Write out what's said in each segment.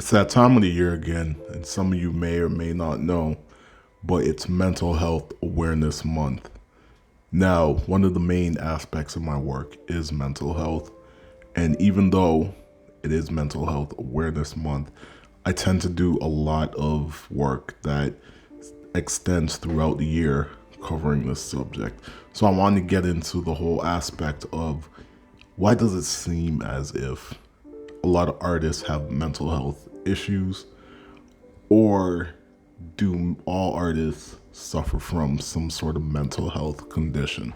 It's that time of the year again, and some of you may or may not know, but it's Mental Health Awareness Month. Now, one of the main aspects of my work is mental health, and even though it is Mental Health Awareness Month, I tend to do a lot of work that extends throughout the year covering this subject. So I want to get into the whole aspect of why does it seem as if a lot of artists have mental health issues, or do all artists suffer from some sort of mental health condition?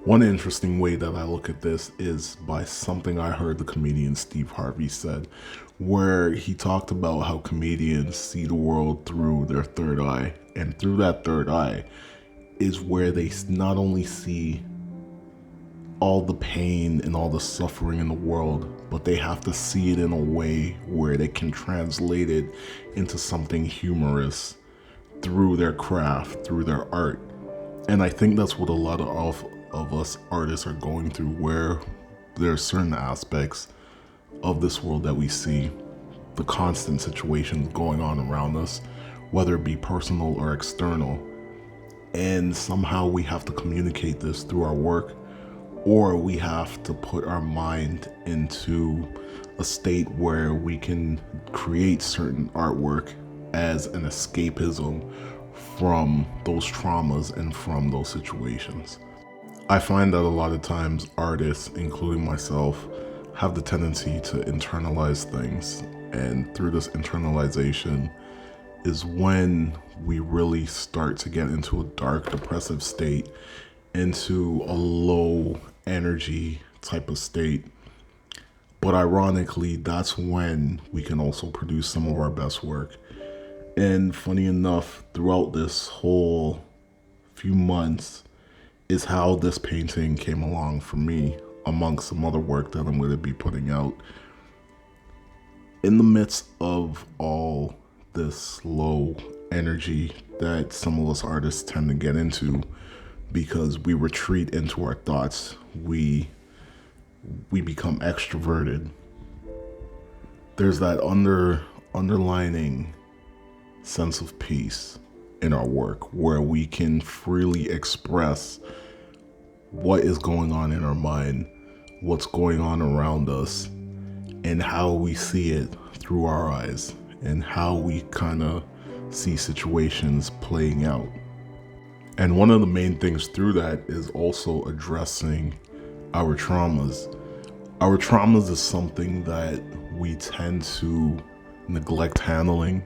One interesting way that I look at this is by something I heard the comedian Steve Harvey said, where he talked about how comedians see the world through their third eye, and through that third eye is where they not only see all the pain and all the suffering in the world, but they have to see it in a way where they can translate it into something humorous through their craft, through their art. And I think that's what a lot of us artists are going through, where there are certain aspects of this world that we see, the constant situations going on around us, whether it be personal or external. And somehow we have to communicate this through our work, or we have to put our mind into a state where we can create certain artwork as an escapism from those traumas and from those situations. I find that a lot of times artists, including myself, have the tendency to internalize things, and through this internalization is when we really start to get into a dark, depressive state, into a low energy type of state. But ironically, that's when we can also produce some of our best work. And funny enough, throughout this whole few months is how this painting came along for me, amongst some other work that I'm going to be putting out. In the midst of all this low energy that some of us artists tend to get into, because we retreat into our thoughts, we become extroverted. There's that underlining sense of peace in our work, where we can freely express what is going on in our mind, what's going on around us, and how we see it through our eyes, and how we kind of see situations playing out. And one of the main things through that is also addressing our traumas. Our traumas is something that we tend to neglect handling,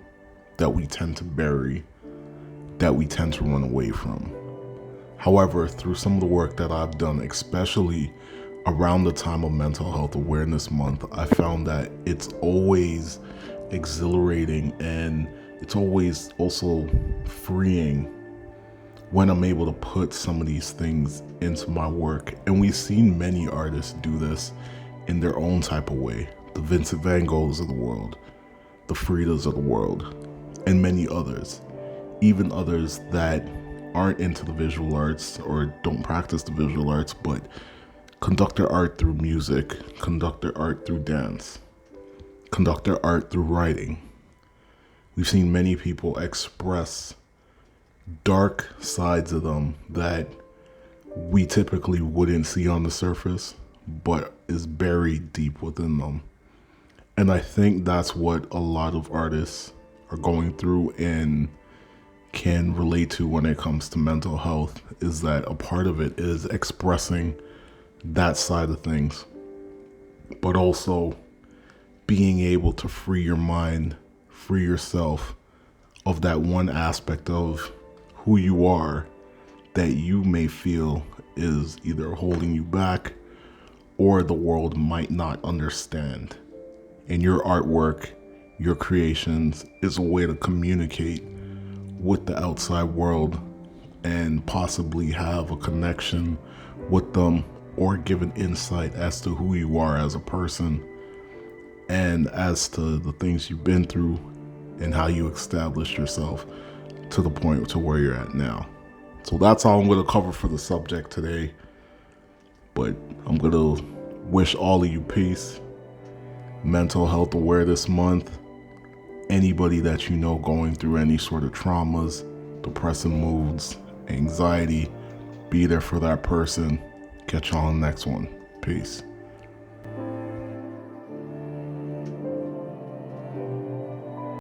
that we tend to bury, that we tend to run away from. However, through some of the work that I've done, especially around the time of Mental Health Awareness Month, I found that it's always exhilarating, and it's always also freeing when I'm able to put some of these things into my work. And we've seen many artists do this in their own type of way. The Vincent Van Goghs of the world, the Fridas of the world, and many others. Even others that aren't into the visual arts or don't practice the visual arts, but conduct their art through music, conduct their art through dance, conduct their art through writing. We've seen many people express dark sides of them that we typically wouldn't see on the surface, but is buried deep within them. And I think that's what a lot of artists are going through and can relate to when it comes to mental health, is that a part of it is expressing that side of things, but also being able to free your mind, free yourself of that one aspect of who you are that you may feel is either holding you back or the world might not understand. And your artwork, your creations is a way to communicate with the outside world and possibly have a connection with them, or give an insight as to who you are as a person and as to the things you've been through and how you established yourself to the point to where you're at now. So that's all I'm going to cover for the subject today. But I'm going to wish all of you peace, Mental Health Awareness Month. Anybody that you know going through any sort of traumas, depressive moods, anxiety, be there for that person. Catch you on the next one. Peace.